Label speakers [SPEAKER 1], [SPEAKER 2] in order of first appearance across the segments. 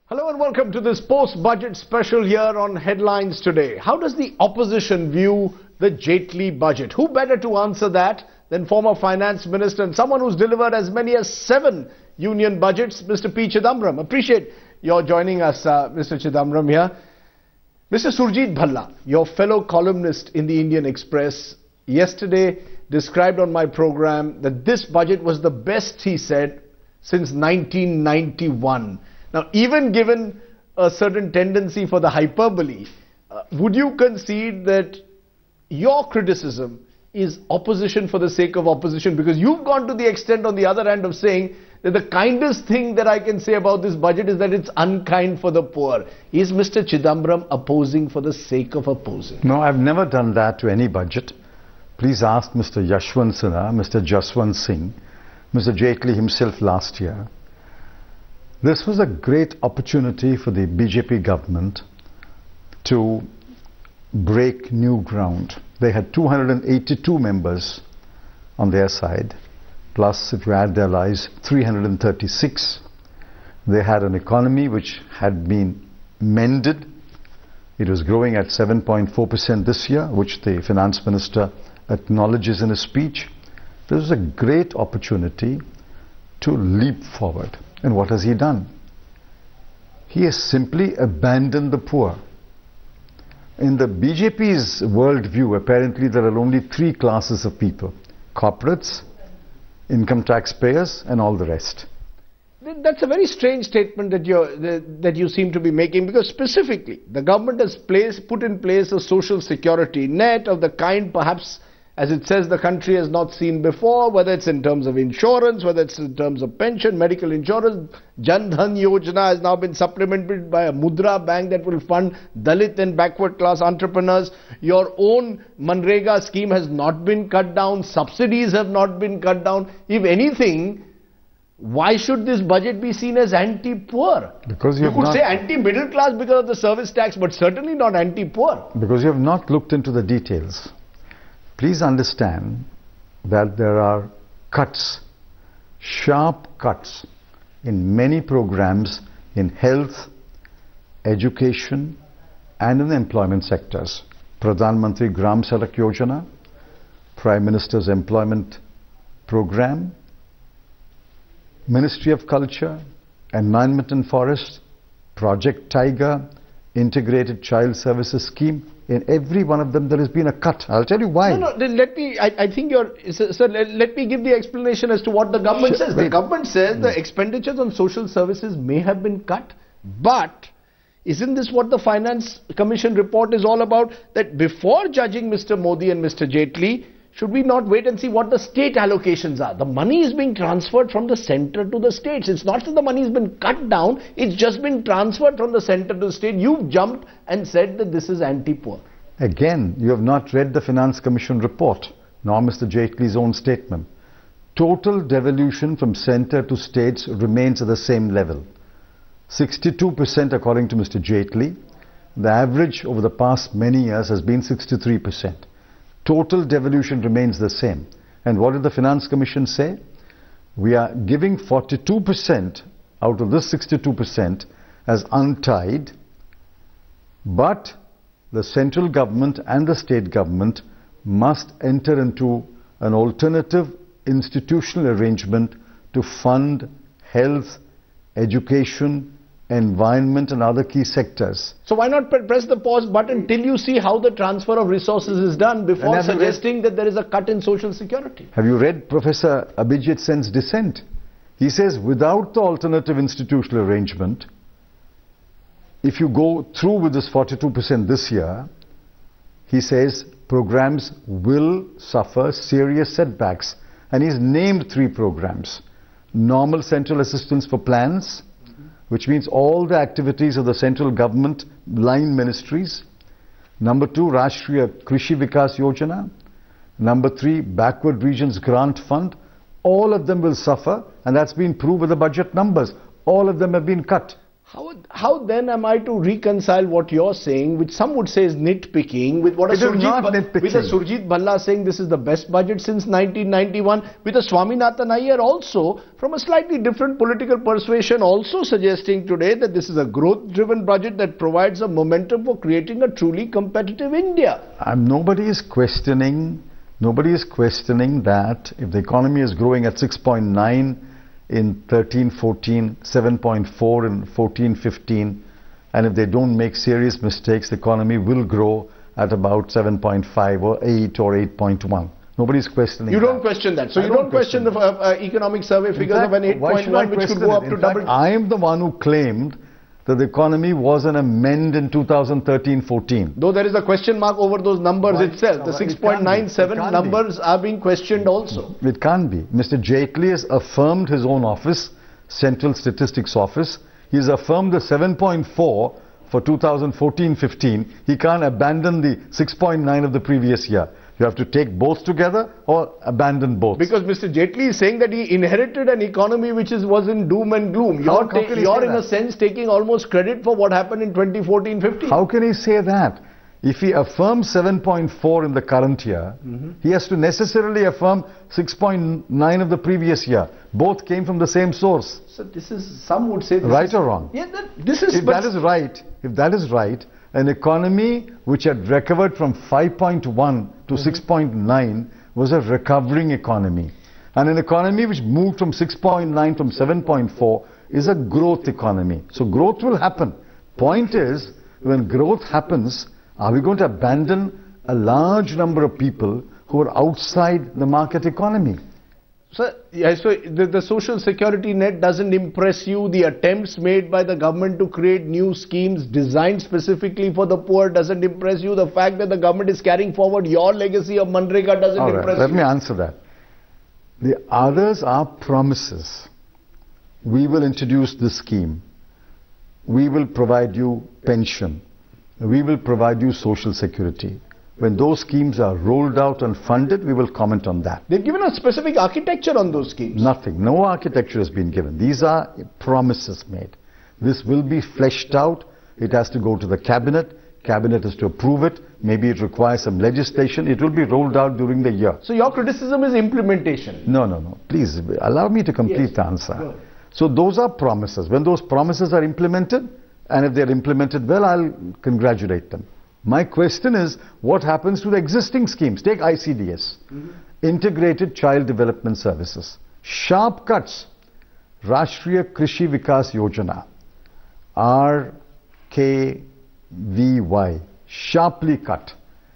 [SPEAKER 1] Hello and welcome to this post-budget special here on Headlines Today. How does the opposition view the Jaitley budget? Who better to answer that than former Finance Minister and someone who's delivered as many as 7 union budgets, Mr. P Chidambaram. Appreciate your joining us, Mr. Chidambaram here. Mr. Surjit Bhalla, your fellow columnist in the Indian Express, yesterday described on my program that this budget was the best, he said, since 1991. Now, even given a certain tendency for the hyperbole, would you concede that your criticism is opposition for the sake of opposition? Because you've gone to the extent on the other end of saying that the kindest thing that I can say about this budget is that it's unkind for the poor. Is Mr. Chidambaram opposing for the sake of opposing?
[SPEAKER 2] No, I've never done that to any budget. Please ask Mr. Yashwant Sinha, Mr. Jaswant Singh, Mr. Jaitley himself last year. This was a great opportunity for the BJP government to break new ground. They had 282 members on their side, plus if you add their allies, 336. They had an economy which had been mended. It was growing at 7.4% this year, which the Finance Minister acknowledges in his speech. This was a great opportunity to leap forward. And what has he done? He has simply abandoned the poor. In the BJP's worldview, apparently there are only 3 classes of people: corporates, income taxpayers, and all the rest.
[SPEAKER 1] That's a very strange statement that you seem to be making, because specifically the government has put in place a social security net of the kind perhaps, as it says, the country has not seen before, whether it's in terms of insurance, whether it's in terms of pension, medical insurance. Jan Dhan Yojana has now been supplemented by a Mudra bank that will fund Dalit and backward class entrepreneurs. Your own Manrega scheme has not been cut down. Subsidies have not been cut down. If anything, why should this budget be seen as anti-poor?
[SPEAKER 2] Because
[SPEAKER 1] you could say anti-middle class because of the service tax, but certainly not anti-poor.
[SPEAKER 2] Because you have not looked into the details. Please understand that there are cuts, sharp cuts in many programs in health, education and in the employment sectors. Pradhan Mantri Gram Sadak Yojana, Prime Minister's Employment Program, Ministry of Culture, Environment and Forest, Project Tiger, Integrated Child Services Scheme. In every one of them there has been a cut. I'll tell you why.
[SPEAKER 1] No, then let me, I think sir, let me give the explanation as to what the government says. The government says the expenditures on social services may have been cut, but isn't this what the Finance Commission report is all about? That before judging Mr. Modi and Mr. Jaitley, should we not wait and see what the state allocations are? The money is being transferred from the center to the states. It's not that the money has been cut down, it's just been transferred from the center to the state. You've jumped and said that this is anti-poor.
[SPEAKER 2] Again, you have not read the Finance Commission report, nor Mr. Jaitley's own statement. Total devolution from center to states remains at the same level. 62% according to Mr. Jaitley. The average over the past many years has been 63%. Total devolution remains the same. And what did the Finance Commission say? We are giving 42% out of this 62% as untied, but the central government and the state government must enter into an alternative institutional arrangement to fund health, education, environment and other key sectors.
[SPEAKER 1] So why not press the pause button till you see how the transfer of resources is done before suggesting that there is a cut in social security?
[SPEAKER 2] Have you read Professor Abhijit Sen's dissent? He says without the alternative institutional arrangement, if you go through with this 42% this year, he says programs will suffer serious setbacks. And he's named 3 programs. Normal central assistance for plans, which means all the activities of the central government line ministries. Number 2, Rashtriya Krishi Vikas Yojana. Number 3, Backward Regions Grant Fund. All of them will suffer, and that's been proved with the budget numbers. All of them have been cut.
[SPEAKER 1] How then am I to reconcile what you're saying, which some would say is nitpicking, with what
[SPEAKER 2] It is not
[SPEAKER 1] with a
[SPEAKER 2] nitpicking.
[SPEAKER 1] Surjit Bhalla saying this is the best budget since 1991, with a Swaminathan Iyer also from a slightly different political persuasion also suggesting today that this is a growth-driven budget that provides a momentum for creating a truly competitive India.
[SPEAKER 2] Nobody is questioning that if the economy is growing at 6.9 in 13-14, 7.4 in 14-15, and if they don't make serious mistakes, the economy will grow at about 7.5 or 8 or 8.1. Nobody's questioning
[SPEAKER 1] You
[SPEAKER 2] that.
[SPEAKER 1] don't question that. So you don't question the economic survey figures of an 8.1 which could go up to double.
[SPEAKER 2] I am the one who claimed that the economy was an amend in 2013-14.
[SPEAKER 1] Though there is a question mark over those numbers itself. The 6.97 numbers are being questioned also.
[SPEAKER 2] It can't be. Mr. Jaitley has affirmed his own office, Central Statistics Office. He's affirmed the 7.4 for 2014-15. He can't abandon the 6.9 of the previous year. You have to take both together or abandon both.
[SPEAKER 1] Because Mr. Jaitley is saying that he inherited an economy which was in doom and gloom. You're in a sense taking almost credit for what happened in 2014-15.
[SPEAKER 2] How can he say that? If he affirms 7.4 in the current year, he has to necessarily affirm 6.9 of the previous year. Both came from the same source.
[SPEAKER 1] So this is, some would say...
[SPEAKER 2] Right or wrong?
[SPEAKER 1] Yeah, this is...
[SPEAKER 2] If that is right, an economy which had recovered from 5.1 to 6.9 was a recovering economy. And an economy which moved from 6.9 from 7.4 is a growth economy. So growth will happen. Point is, when growth happens, are we going to abandon a large number of people who are outside the market economy?
[SPEAKER 1] So the social security net doesn't impress you. The attempts made by the government to create new schemes designed specifically for the poor doesn't impress you. The fact that the government is carrying forward your legacy of Manrega doesn't impress you.
[SPEAKER 2] Let me answer that. The others are promises. We will introduce this scheme. We will provide you pension. We will provide you social security. When those schemes are rolled out and funded, we will comment on that.
[SPEAKER 1] They've given a specific architecture on those schemes.
[SPEAKER 2] Nothing. No architecture has been given. These are promises made. This will be fleshed out. It has to go to the cabinet. Cabinet has to approve it. Maybe it requires some legislation. It will be rolled out during the year.
[SPEAKER 1] So your criticism is implementation.
[SPEAKER 2] No. Please allow me to complete the answer. So those are promises. When those promises are implemented, and if they're implemented well, I'll congratulate them. My question is, what happens to the existing schemes? Take ICDS, Integrated Child Development Services. Sharp cuts. Rashtriya Krishi Vikas Yojana, RKVY, sharply cut.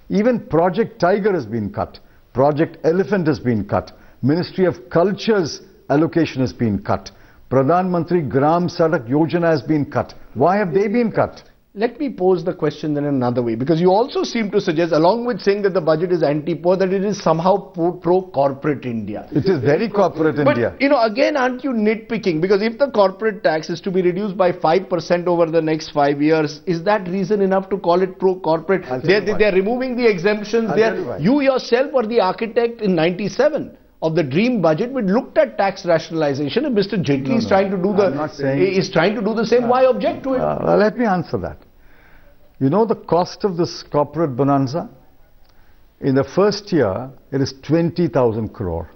[SPEAKER 2] Even Project Tiger has been cut. Project Elephant has been cut. Ministry of Culture's allocation has been cut. Pradhan Mantri Gram Sadak Yojana has been cut. Why have they been cut?
[SPEAKER 1] Let me pose the question then in another way, because you also seem to suggest, along with saying that the budget is anti-poor, that it is somehow pro-corporate India.
[SPEAKER 2] It is very corporate India.
[SPEAKER 1] But, again, aren't you nitpicking? Because if the corporate tax is to be reduced by 5% over the next 5 years, is that reason enough to call it pro-corporate? They're removing the exemptions. You yourself were the architect in 97. Of the dream budget, we looked at tax rationalization, and Mr. Jaitley is trying to do the same. Why object to it?
[SPEAKER 2] Let me answer that. You know the cost of this corporate bonanza? In the first year, it is 20,000 crore.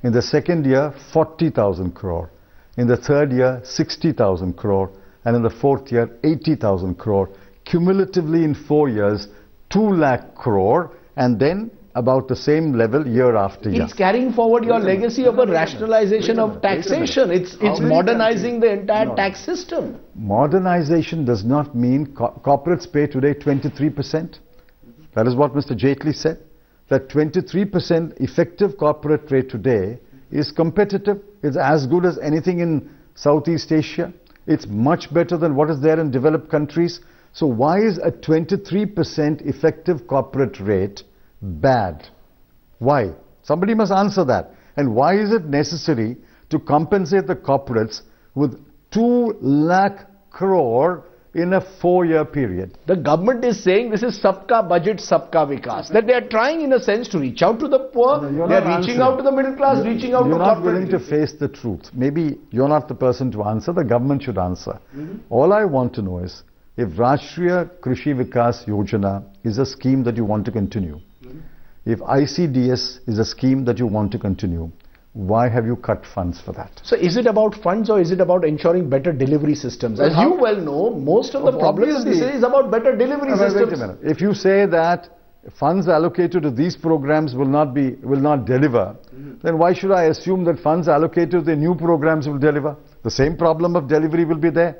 [SPEAKER 2] In the second year, 40,000 crore. In the third year, 60,000 crore. And in the fourth year, 80,000 crore. Cumulatively in 4 years, 2 lakh crore. And then about the same level year after year.
[SPEAKER 1] It's carrying forward your legacy of a rationalization of taxation. It's modernizing the entire tax system.
[SPEAKER 2] Modernization does not mean corporates pay today 23%. That is what Mr. Jaitley said. That 23% effective corporate rate today is competitive. It's as good as anything in Southeast Asia. It's much better than what is there in developed countries. So why is a 23% effective corporate rate bad? Why? Somebody must answer that. And why is it necessary to compensate the corporates with 2 lakh crore in a 4-year period.
[SPEAKER 1] The government is saying this is Sabka Budget, Sabka Vikas. That they are trying in a sense to reach out to the poor, they are reaching out to the middle class, reaching out to corporate.
[SPEAKER 2] You're not willing to face the truth. Maybe you're not the person to answer, the government should answer. All I want to know is, if Rashtriya Krishi Vikas Yojana is a scheme that you want to continue, if ICDS is a scheme that you want to continue, why have you cut funds for that?
[SPEAKER 1] So is it about funds or is it about ensuring better delivery systems? As you well know, most of the problems in this is about better delivery systems.
[SPEAKER 2] Wait a minute. If you say that funds allocated to these programs will not deliver, then why should I assume that funds allocated to the new programs will deliver? The same problem of delivery will be there.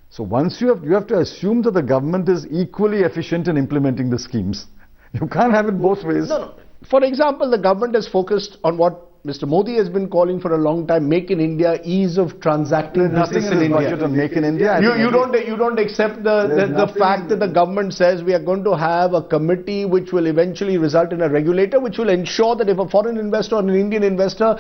[SPEAKER 2] So once you have to assume that the government is equally efficient in implementing the schemes. You can't have it both ways.
[SPEAKER 1] No. For example, the government has focused on what Mr. Modi has been calling for a long time, Make in India, ease of transacting business in India.
[SPEAKER 2] Make in India.
[SPEAKER 1] You don't accept the fact that the government says we are going to have a committee which will eventually result in a regulator which will ensure that if a foreign investor or an Indian investor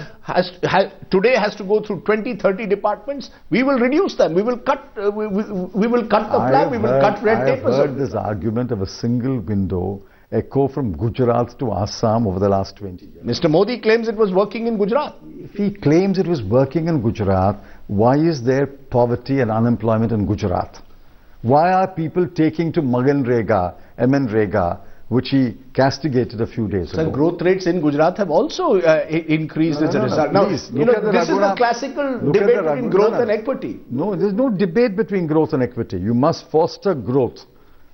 [SPEAKER 1] today has to go through 20-30 departments, we will reduce them. We will cut the flag. We will cut red tape.
[SPEAKER 2] I have heard this argument of a single window echo from Gujarat to Assam over the last 20 years.
[SPEAKER 1] Mr. Modi claims it was working in Gujarat.
[SPEAKER 2] If he claims it was working in Gujarat, why is there poverty and unemployment in Gujarat? Why are people taking to MNREGA, which he castigated a few days ago?
[SPEAKER 1] So growth rates in Gujarat have also increased as a result. Now, this is the classical debate between growth and equity.
[SPEAKER 2] No, there is no debate between growth and equity. You must foster growth.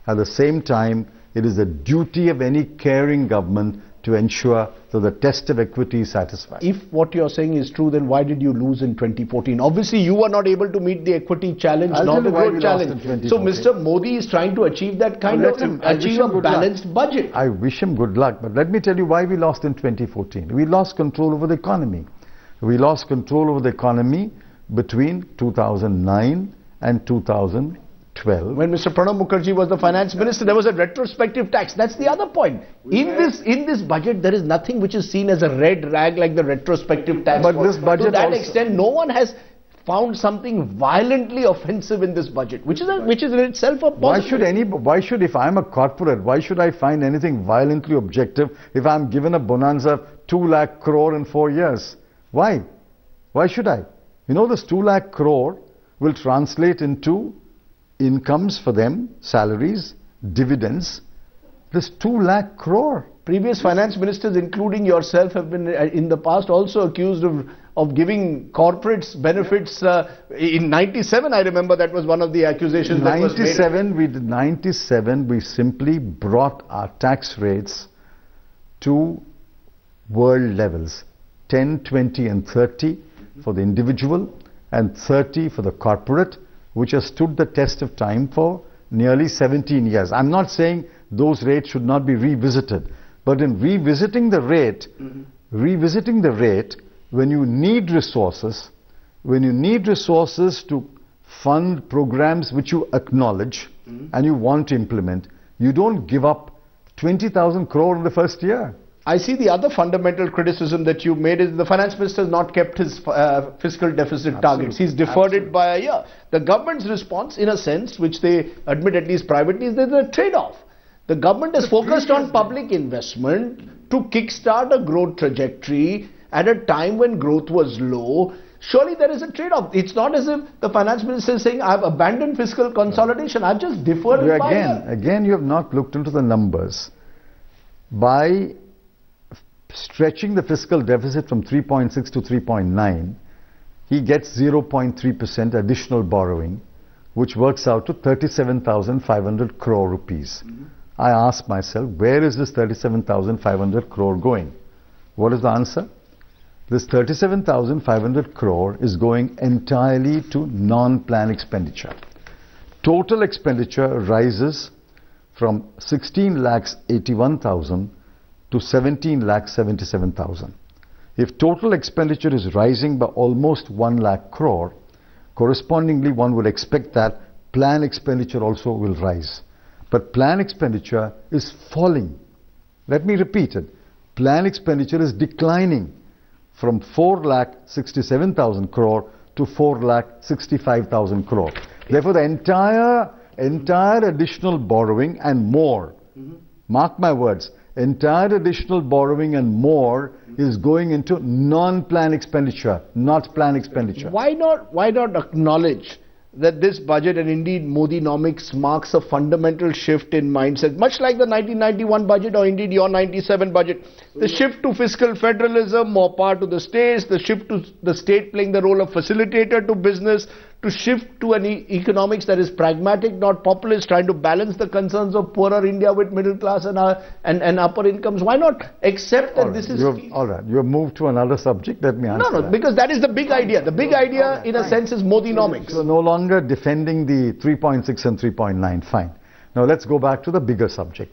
[SPEAKER 2] At the same time, it is the duty of any caring government to ensure that the test of equity is satisfied.
[SPEAKER 1] If what you are saying is true, then why did you lose in 2014? Obviously, you were not able to meet the equity challenge, nor the growth challenge. So, Mr. Modi is trying to achieve that kind of achieve a balanced budget.
[SPEAKER 2] I wish him good luck, but let me tell you why we lost in 2014. We lost control over the economy. We lost control over the economy between 2009 and 2012.
[SPEAKER 1] When Mr. Pranab Mukherjee was the finance minister, there was a retrospective tax. That's the other point. In this budget, there is nothing which is seen as a red rag like the retrospective tax.
[SPEAKER 2] But this budget,
[SPEAKER 1] to that extent, no one has found something violently offensive in this budget, which is in itself a positive.
[SPEAKER 2] Why should, if I'm a corporate, why should I find anything violently objective if I'm given a bonanza 2 lakh crore in 4 years? Why? Why should I? You know, this 2 lakh crore will translate into incomes for them, salaries, dividends. This 2 lakh crore.
[SPEAKER 1] Previous finance ministers, including yourself, have been in the past also accused of giving corporates benefits. In 97, I remember that was one of the accusations.
[SPEAKER 2] In 97, we simply brought our tax rates to world levels. 10, 20 and 30 for the individual and 30 for the corporate, which has stood the test of time for nearly 17 years. I'm not saying those rates should not be revisited, but in revisiting the rate, when you need resources to fund programs which you acknowledge and you want to implement, you don't give up 20,000 crore in the first year.
[SPEAKER 1] I see the other fundamental criticism that you made is the finance minister has not kept his fiscal deficit targets. He's deferred it by a year. The government's response, in a sense, which they admit at least privately, is there's a trade-off. The government is focused on public investment to kickstart a growth trajectory at a time when growth was low. Surely there is a trade-off. It's not as if the finance minister is saying, I've abandoned fiscal consolidation. I've just deferred it by a year.
[SPEAKER 2] Again, you have not looked into the numbers. By stretching the fiscal deficit from 3.6 to 3.9, he gets 0.3% additional borrowing, which works out to 37,500 crore rupees. I ask myself, where is this 37,500 crore going? What is the answer? This 37,500 crore is going entirely to non-plan expenditure. Total expenditure rises from 16,81,000 to 17,77,000. If total expenditure is rising by almost 1 lakh crore, correspondingly one would expect that plan expenditure also will rise. But plan expenditure is falling. Let me repeat it. Plan expenditure is declining from 4,67,000 crore to 4,65,000 crore. Therefore, the entire entire additional borrowing and more, mark my words, entire additional borrowing and more is going into non-plan expenditure, not plan expenditure.
[SPEAKER 1] Why not acknowledge that this budget and indeed Modinomics marks a fundamental shift in mindset, much like the 1991 budget or indeed your 97 budget. The shift to fiscal federalism, more power to the states, the shift to the state playing the role of facilitator to business, to shift to an economics that is pragmatic, not populist, trying to balance the concerns of poorer India with middle class and upper incomes. Why not accept that this is...
[SPEAKER 2] All right, you have moved to another subject. Let me answer
[SPEAKER 1] No, because that is the big idea. The big idea, in a sense, is Modinomics.
[SPEAKER 2] So no longer defending the 3.6 and 3.9, fine. Now let's go back to the bigger subject.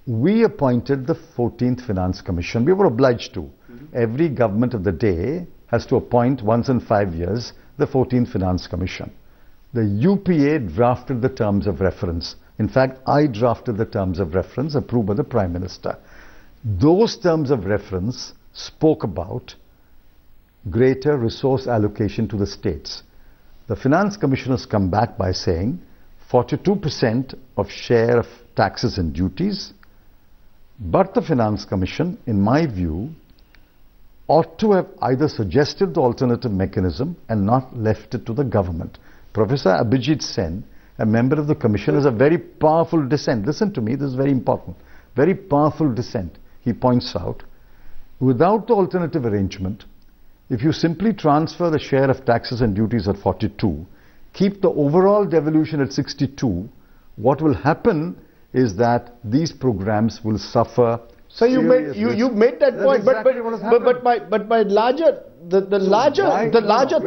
[SPEAKER 2] We appointed the 14th Finance Commission. We were obliged to. Every government of the day has to appoint once in 5 years the 14th Finance Commission. The UPA drafted the terms of reference. In fact, I drafted the terms of reference approved by the Prime Minister. Those terms of reference spoke about greater resource allocation to the states. The Finance Commission has come back by saying 42% of share of taxes and duties, but the Finance Commission, in my view, ought to have either suggested the alternative mechanism and not left it to the government. Professor Abhijit Sen, a member of the Commission, has a very powerful dissent. Listen to me, this is very important. Very powerful dissent. He points out, without the alternative arrangement, if you simply transfer the share of taxes and duties at 42, keep the overall devolution at 62, what will happen is that these programs will suffer.
[SPEAKER 1] So you made that point, but my larger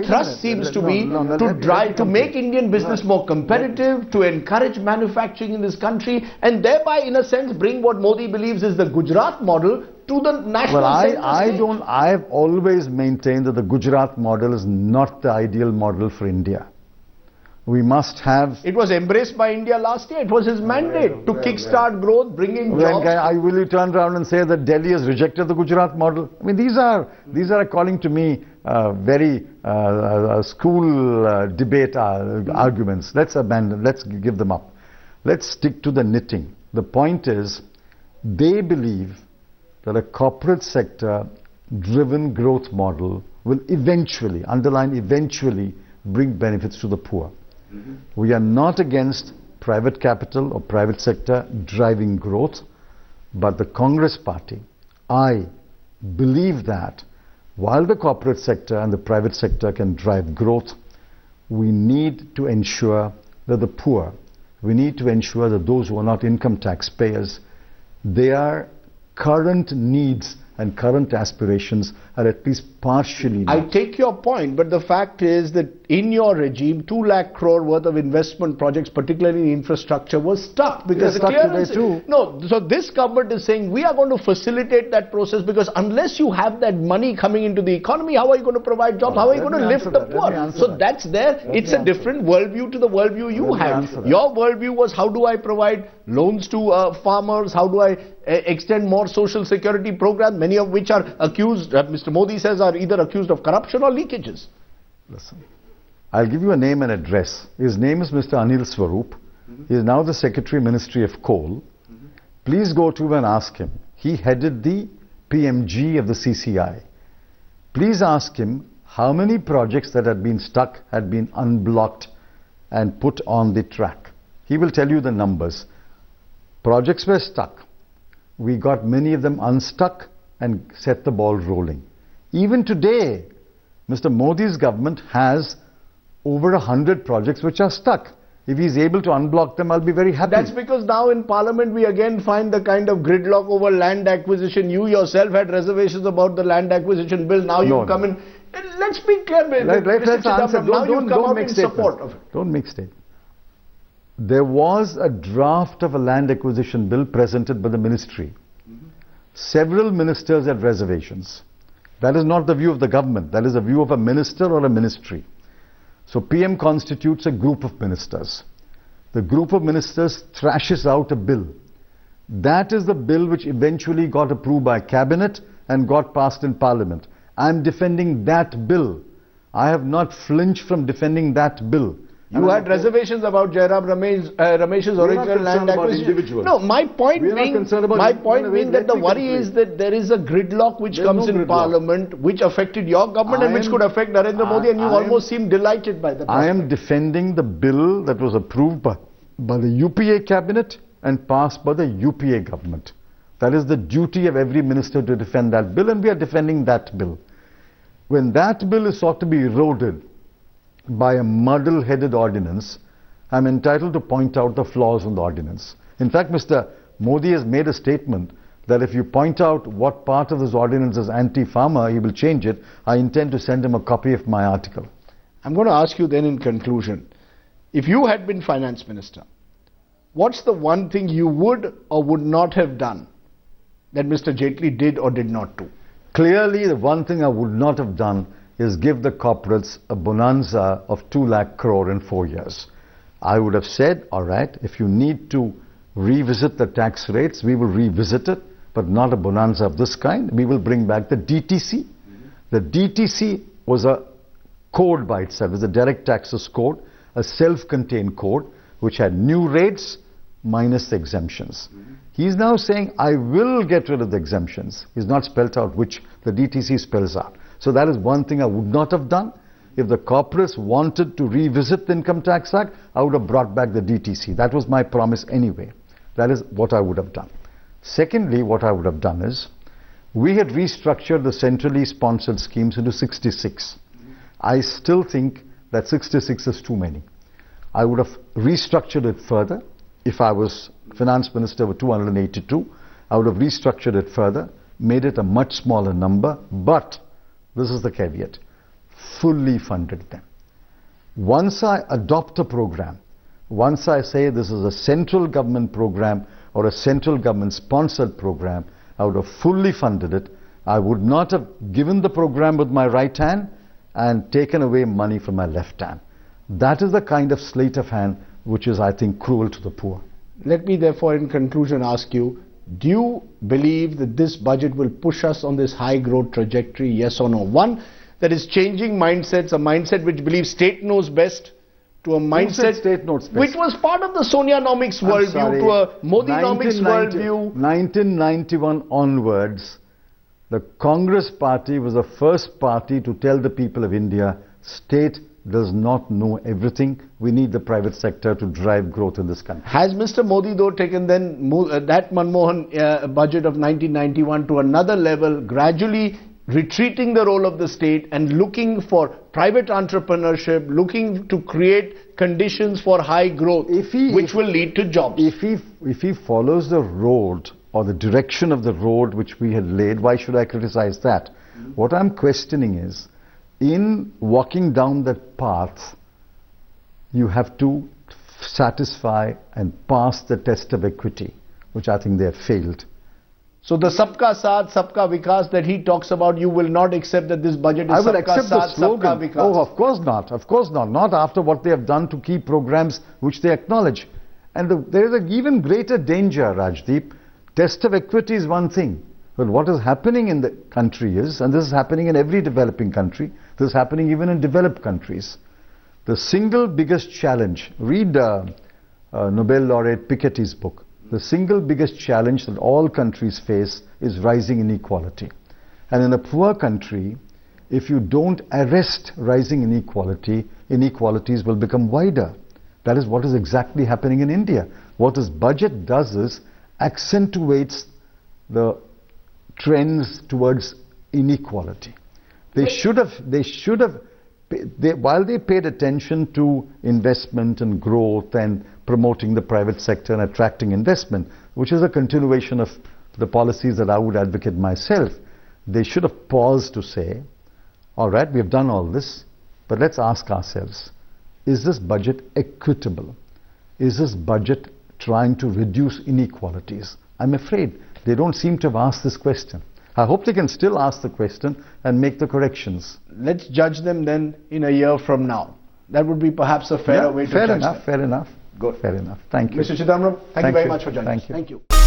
[SPEAKER 1] thrust seems to be to make Indian business more competitive, to encourage manufacturing in this country, and thereby, in a sense, bring what Modi believes is the Gujarat model to the national.
[SPEAKER 2] Well, I have always maintained that the Gujarat model is not the ideal model for India. We must have...
[SPEAKER 1] It was embraced by India last year. It was his mandate to kickstart growth, bringing jobs.
[SPEAKER 2] Will you turn around and say that Delhi has rejected the Gujarat model? I mean, these are according to me, very school debate arguments. Let's abandon, let's give them up. Let's stick to the knitting. The point is, they believe that a corporate sector driven growth model will eventually, underline eventually, bring benefits to the poor. We are not against private capital or private sector driving growth, but the Congress party, I believe that while the corporate sector and the private sector can drive growth, we need to ensure that the poor, we need to ensure that those who are not income tax payers, their current needs and current aspirations are at least partially met.
[SPEAKER 1] I take your point, but the fact is that in your regime, 2 lakh crore worth of investment projects, particularly in infrastructure, was stuck because the clearance... No, so this government is saying we are going to facilitate that process, because unless you have that money coming into the economy, how are you going to provide jobs? How are you going to lift the poor? So that's there. It's a different worldview to the worldview you have. Your worldview was, how do I provide loans to farmers? How do I extend more social security programs, many of which are accused, Mr. Modi says, are either accused of corruption or leakages?
[SPEAKER 2] Listen, I'll give you a name and address. His name is Mr. Anil Swarup. He is now the Secretary Ministry of Coal. Please go to him and ask him. He headed the PMG of the CCI. Please ask him how many projects that had been stuck had been unblocked and put on the track. He will tell you the numbers. Projects were stuck. We got many of them unstuck and set the ball rolling. Even today, Mr. Modi's government has over 100 projects which are stuck. If he's able to unblock them, I'll be very happy.
[SPEAKER 1] That's because now in Parliament we again find the kind of gridlock over land acquisition. You yourself had reservations about the land acquisition bill. Now you've come in. Let's be clear.
[SPEAKER 2] Let's answer. Don't make
[SPEAKER 1] statements.
[SPEAKER 2] Don't make statements. There was a draft of a land acquisition bill presented by the ministry. Several ministers had reservations. That is not the view of the government. That is the view of a minister or a ministry. So PM constitutes a group of ministers. The group of ministers thrashes out a bill. That is the bill which eventually got approved by cabinet and got passed in parliament. I am defending that bill. I have not flinched from defending that bill.
[SPEAKER 1] You had reservations about Jairam Ramesh's original land acquisition. No, my point being that the worry is that there is a gridlock which comes in Parliament, which affected your government and which could affect Narendra Modi, and you almost seem delighted by the prospect.
[SPEAKER 2] I am defending the bill that was approved by the UPA cabinet and passed by the UPA government. That is the duty of every minister to defend that bill, and we are defending that bill. When that bill is sought to be eroded by a muddle-headed ordinance, I'm entitled to point out the flaws in the ordinance. In fact, Mr. Modi has made a statement that if you point out what part of this ordinance is anti-farmer, he will change it. I intend to send him a copy of my article.
[SPEAKER 1] I'm going to ask you then in conclusion, if you had been finance minister, what's the one thing you would or would not have done that Mr. Jaitley did or did not do?
[SPEAKER 2] Clearly, the one thing I would not have done is give the corporates a bonanza of 2 lakh crore in 4 years. I would have said, all right, if you need to revisit the tax rates, we will revisit it, but not a bonanza of this kind. We will bring back the DTC. The DTC was a code by itself. It was a direct taxes code, a self-contained code, which had new rates minus the exemptions. He's now saying, I will get rid of the exemptions. He's not spelled out which the DTC spells out. So that is one thing I would not have done. If the corporates wanted to revisit the Income Tax Act, I would have brought back the DTC. That was my promise anyway. That is what I would have done. Secondly, what I would have done is, we had restructured the centrally sponsored schemes into 66. I still think that 66 is too many. I would have restructured it further. If I was finance minister with 282, I would have restructured it further, made it a much smaller number, but this is the caveat, fully funded them. Once I adopt a program, once I say this is a central government program or a central government sponsored program, I would have fully funded it. I would not have given the program with my right hand and taken away money from my left hand. That is the kind of sleight of hand which is, I think, cruel to the poor.
[SPEAKER 1] Let me therefore in conclusion ask you, do you believe that this budget will push us on this high growth trajectory, yes or no? One, that is changing mindsets, a mindset which believes state knows best, to a mindset
[SPEAKER 2] state knows best,
[SPEAKER 1] which was part of the Sonia-nomics worldview, to a Modi-nomics worldview.
[SPEAKER 2] 1991 onwards, the Congress party was the first party to tell the people of India, state does not know everything. We need the private sector to drive growth in this country.
[SPEAKER 1] Has Mr. Modi though taken then that Manmohan budget of 1991 to another level, gradually retreating the role of the state and looking for private entrepreneurship, looking to create conditions for high growth, which will lead to jobs?
[SPEAKER 2] If he follows the road or the direction of the road which we had laid, why should I criticize that? What I'm questioning is, in walking down that path, you have to satisfy and pass the test of equity, which I think they have failed.
[SPEAKER 1] So the Sabka Saath, Sabka Vikas that he talks about, you will not accept that this budget is Sabka Saath, Sabka Vikas?
[SPEAKER 2] Oh, of course not. Of course not. Not after what they have done to key programs which they acknowledge. And there is an even greater danger, Rajdeep. Test of equity is one thing. But what is happening in the country is, and this is happening in every developing country, this is happening even in developed countries, the single biggest challenge, read Nobel laureate Piketty's book, the single biggest challenge that all countries face is rising inequality. And in a poor country, if you don't arrest rising inequality, inequalities will become wider. That is what is exactly happening in India. What this budget does is accentuates the trends towards inequality. While they paid attention to investment and growth and promoting the private sector and attracting investment, which is a continuation of the policies that I would advocate myself, they should have paused to say, all right, we have done all this, but let's ask ourselves, is this budget equitable? Is this budget trying to reduce inequalities? I'm afraid they don't seem to have asked this question. I hope they can still ask the question and make the corrections.
[SPEAKER 1] Let's judge them then in a year from now. That would be perhaps a fairer way to judge them.
[SPEAKER 2] Fair enough.
[SPEAKER 1] Good.
[SPEAKER 2] Fair enough. Thank you.
[SPEAKER 1] Mr. Chidambaram, thank you very much for joining us.
[SPEAKER 2] Thank you.
[SPEAKER 1] Thank you.